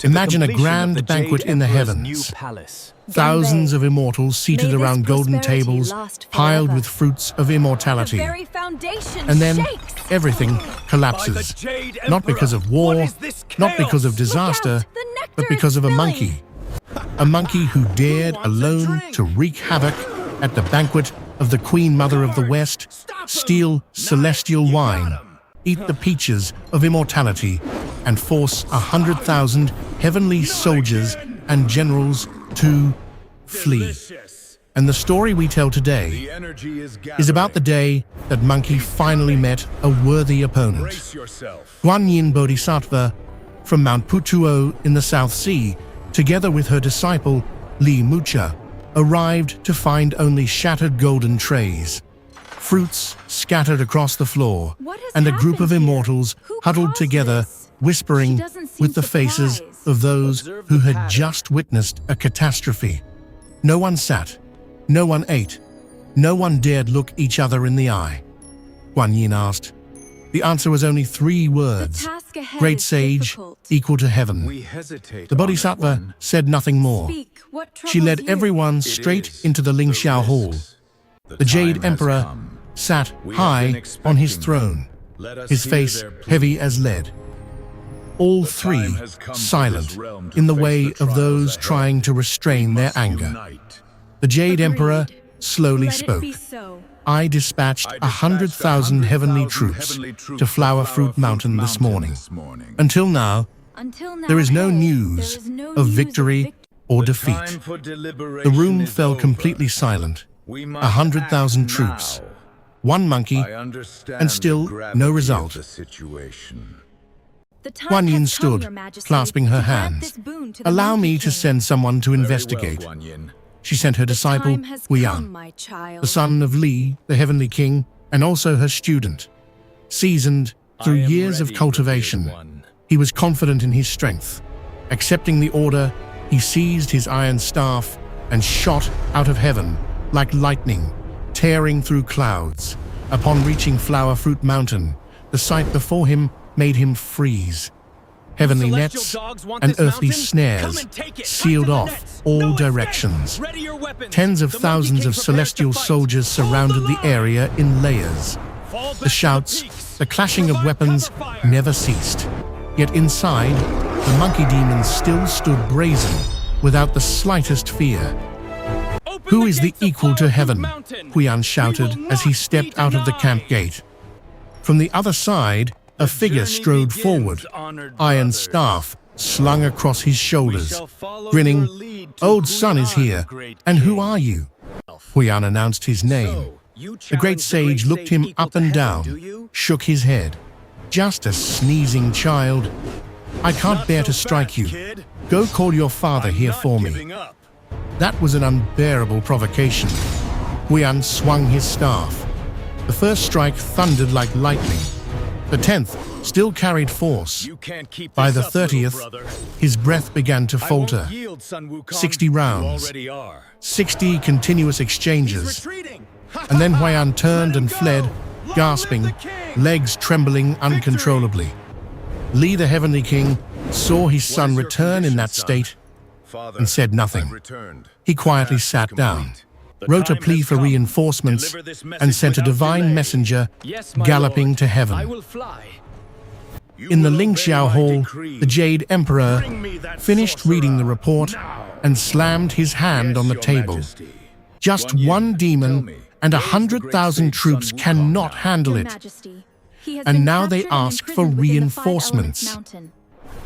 Imagine a grand banquet in the heavens. Thousands of immortals seated around golden tables, piled with fruits of immortality. And then everything collapses. Not because of war, not because of disaster, but because of a monkey. A monkey who dared alone to wreak havoc at the banquet of the Queen Mother of the West, steal celestial wine, eat the peaches of immortality, and force 100,000 heavenly soldiers and generals to flee. And the story we tell today is about the day that monkey finally met a worthy opponent. Guanyin Bodhisattva from Mount Putuo in the South Sea, together with her disciple Li Mucha, arrived to find only shattered golden trays, fruits scattered across the floor, and a group of immortals huddled together, whispering with the faces of those who had just witnessed a catastrophe. No one sat, no one ate, no one dared look each other in the eye. Guanyin asked. The answer was only 3 words: great sage equal to heaven. The Bodhisattva said nothing more. She led everyone straight into the Lingxiao Hall. The Jade Emperor sat high on his throne, his face heavy as lead. All 3 silent in the way of those trying to restrain their anger. The Jade Emperor slowly spoke. I dispatched 100,000 heavenly troops to Flower Fruit Mountain this morning. Until now, there is no news of victory or defeat. The room fell completely silent. 100,000 troops, 1 monkey, and still no result. Guanyin stood, clasping her hands. Allow me to send someone to investigate. She sent her disciple, Hui'an, the son of Li, the heavenly king, and also her student. Seasoned through years of cultivation, he was confident in his strength. Accepting the order, he seized his iron staff and shot out of heaven like lightning, tearing through clouds. Upon reaching Flower Fruit Mountain, the sight before him made him freeze. Heavenly nets and earthly snares sealed off all directions. Tens of thousands of celestial soldiers surrounded the area in layers. The shouts, the clashing of weapons never ceased. Yet inside, the monkey demons still stood brazen, without the slightest fear. Who is the equal to heaven? Hui'an shouted as he stepped out of the camp gate. From the other side, a figure strode forward, iron staff slung across his shoulders. Grinning, "Old son is here, and who are you?" Hui'an announced his name. The great sage looked him up and down, shook his head. "Just a sneezing child. I can't bear to strike you. Go call your father here for me." That was an unbearable provocation. Hui'an swung his staff. The first strike thundered like lightning. The 10th still carried force. By the 30th, his breath began to falter. 60 rounds, 60 continuous exchanges. And then Hui'an turned and fled, gasping, legs trembling uncontrollably. Li, the heavenly king, saw his son return in that state and said nothing. He quietly sat down, wrote a plea for reinforcements, and sent a divine messenger galloping to heaven. In the Lingxiao Hall, the Jade Emperor finished reading the report and slammed his hand on the table. Just 1 demon and 100,000 troops cannot handle it. And now they ask for reinforcements.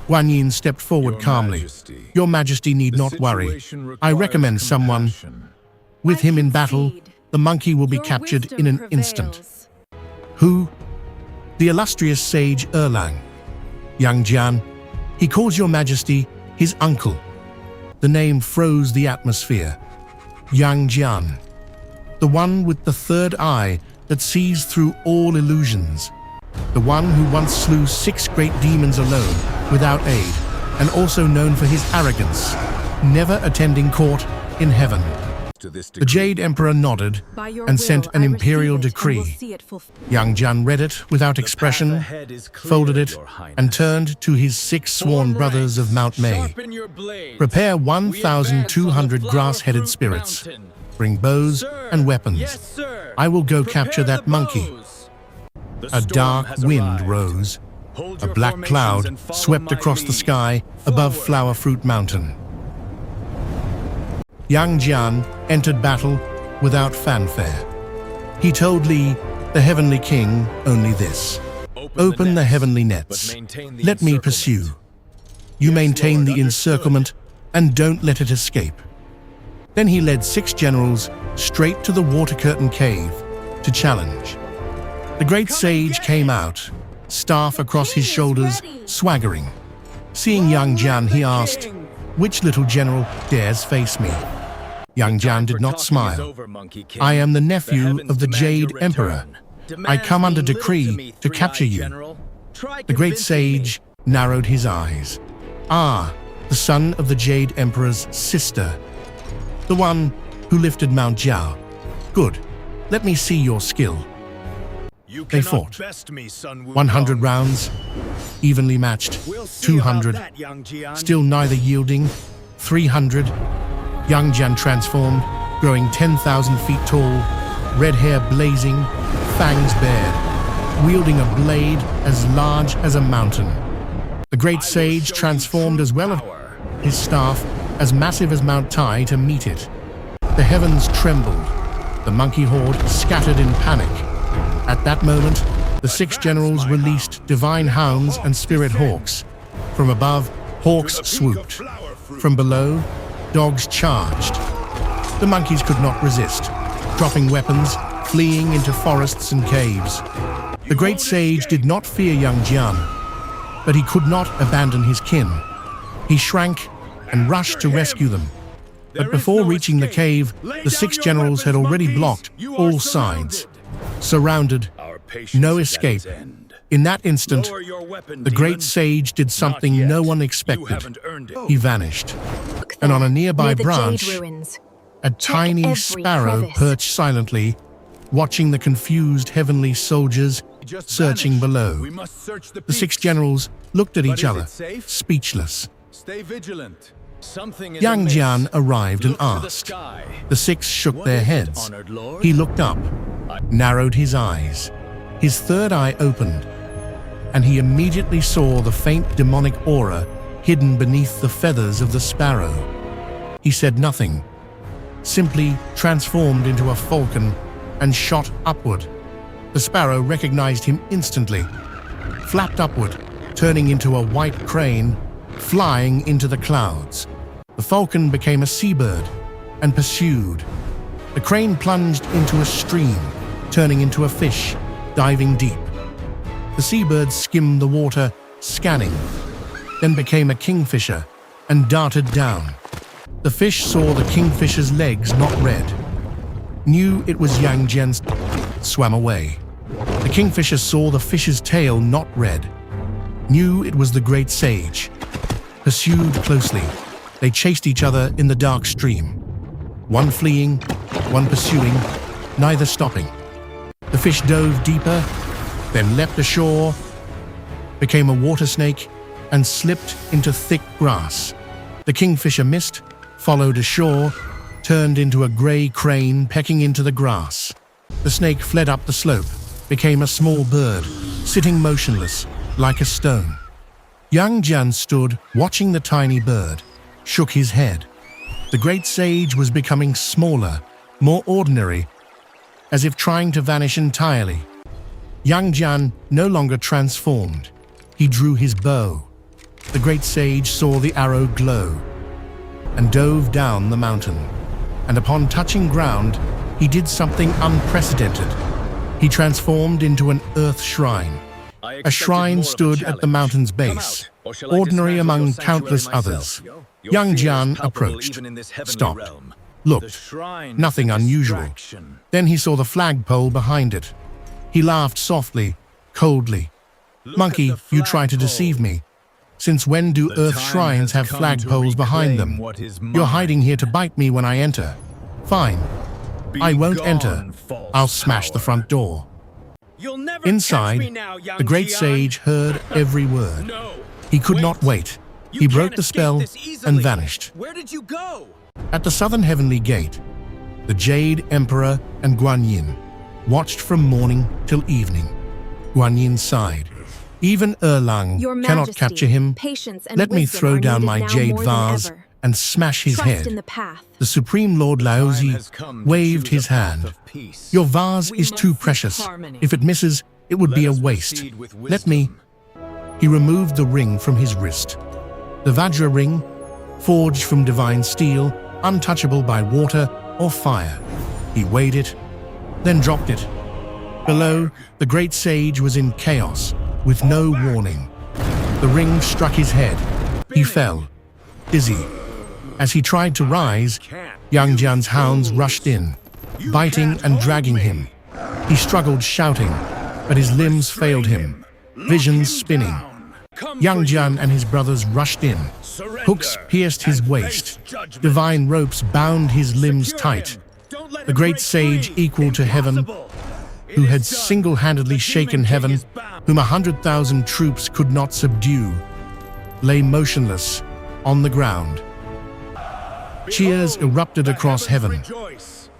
Guanyin stepped forward calmly. Your Majesty need not worry. I recommend someone. With him in battle, the monkey will be captured in an instant. Who? The illustrious sage Erlang. Young Jian, he calls your Majesty his uncle. The name froze the atmosphere. Young Jian, the one with the 3rd eye that sees through all illusions. The one who once slew 6 great demons alone, without aid, and also known for his arrogance, never attending court in heaven. The Jade Emperor nodded and sent an imperial decree. Young Jian read it without expression, folded it, and turned to his 6 sworn brothers of Mount Mei. Prepare 1,200 grass-headed spirits. Bring bows and weapons. I will go capture that monkey. A dark wind rose. A black cloud swept across the sky above Flower Fruit Mountain. Young Jian entered battle without fanfare. He told Li, the Heavenly King, only this: "Open the heavenly nets. Let me pursue. You maintain the encirclement and don't let it escape." Then he led 6 generals straight to the Water Curtain Cave to challenge. The great sage came out, staff across his shoulders, swaggering. Seeing young Jian, he asked, "Which little general dares face me?" Young Jian did not smile. "I am the nephew of the Jade Emperor. I come under decree to capture you." The great sage narrowed his eyes. "Ah, the son of the Jade Emperor's sister. The one who lifted Mount Jiao. Good, let me see your skill." They fought. 100 rounds, evenly matched. 200, still neither yielding. 300, young Jian transformed, growing 10,000 feet tall, red hair blazing, fangs bared, wielding a blade as large as a mountain. The great sage transformed as well, his staff as massive as Mount Tai, to meet it. The heavens trembled. The monkey horde scattered in panic. At that moment, the 6 generals released divine hounds and spirit hawks. From above, hawks swooped. From below, dogs charged. The monkeys could not resist, dropping weapons, fleeing into forests and caves. The great sage did not fear young Jian, but he could not abandon his kin. He shrank and rushed to rescue them. But before reaching the cave, the 6 generals had already blocked all sides. Surrounded, no escape. In that instant, the great sage did something no one expected. He vanished. And on a nearby branch, a tiny sparrow perched silently, watching the confused heavenly soldiers searching below. The 6 generals looked at each other, speechless. Stay vigilant. Young Jian arrived and asked. The 6 shook their heads. He looked up, narrowed his eyes. His third eye opened, and he immediately saw the faint demonic aura hidden beneath the feathers of the sparrow. He said nothing, simply transformed into a falcon and shot upward. The sparrow recognized him instantly, flapped upward, turning into a white crane, flying into the clouds. The falcon became a seabird and pursued. The crane plunged into a stream, turning into a fish, diving deep. The seabird skimmed the water, scanning, then became a kingfisher and darted down. The fish saw the kingfisher's legs not red, knew it was Yang Jian's, swam away. The kingfisher saw the fish's tail not red, knew it was the great sage, pursued closely. They chased each other in the dark stream, one fleeing, one pursuing, neither stopping. The fish dove deeper, then leapt ashore, became a water snake, and slipped into thick grass. The kingfisher missed, followed ashore, turned into a grey crane pecking into the grass. The snake fled up the slope, became a small bird, sitting motionless, like a stone. Young Jian stood, watching the tiny bird, shook his head. The great sage was becoming smaller, more ordinary, as if trying to vanish entirely. Young Jian no longer transformed. He drew his bow. The great sage saw the arrow glow and dove down the mountain. And upon touching ground, he did something unprecedented. He transformed into an earth shrine. A shrine stood at the mountain's base, ordinary among countless others. Young Jian approached, stopped, looked, nothing unusual. Then he saw the flagpole behind it. He laughed softly, coldly. "Monkey, you try to deceive me. Since when do earth shrines have flagpoles behind them? You're hiding here to bite me when I enter." Fine. I won't enter. I'll smash the front door. Inside, the great sage heard every word. He could not wait. He broke the spell and vanished. Where did you go? At the southern heavenly gate, the Jade Emperor and Guanyin watched from morning till evening. Guanyin sighed. Even Erlang cannot capture him. Let me throw down my jade vase and smash his head. The Supreme Lord Laozi waved his hand. Your vase is too precious. If it misses, it would be a waste. Let me... He removed the ring from his wrist. The Vajra ring, forged from divine steel, untouchable by water or fire. He weighed it, then dropped it. Below, the great sage was in chaos, with no warning. The ring struck his head. He fell, dizzy. As he tried to rise, young Jian's hounds rushed in, biting and dragging him. He struggled, shouting, but his limbs failed him, visions spinning. Young Jian and his brothers rushed in. Hooks pierced his waist. Divine ropes bound his limbs tight. The great sage equal to heaven, who had single-handedly shaken heaven, whom 100,000 troops could not subdue, lay motionless on the ground. Cheers erupted across heaven.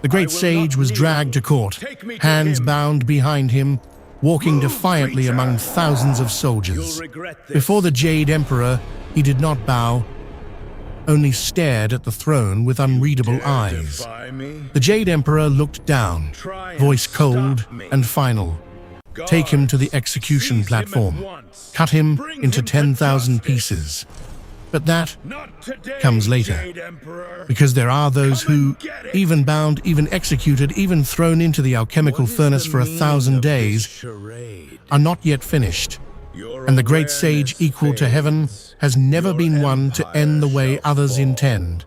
The great sage was dragged to court, hands bound behind him, walking defiantly among thousands of soldiers. Before the Jade Emperor, he did not bow, only stared at the throne with unreadable eyes. The Jade Emperor looked down, voice cold and final. Take him to the execution platform. Cut him into 10,000 pieces. But that comes later, because there are those who, even bound, even executed, even thrown into the alchemical furnace for 1,000 days, are not yet finished. And the great sage equal to heaven has never been one to end the way others intend.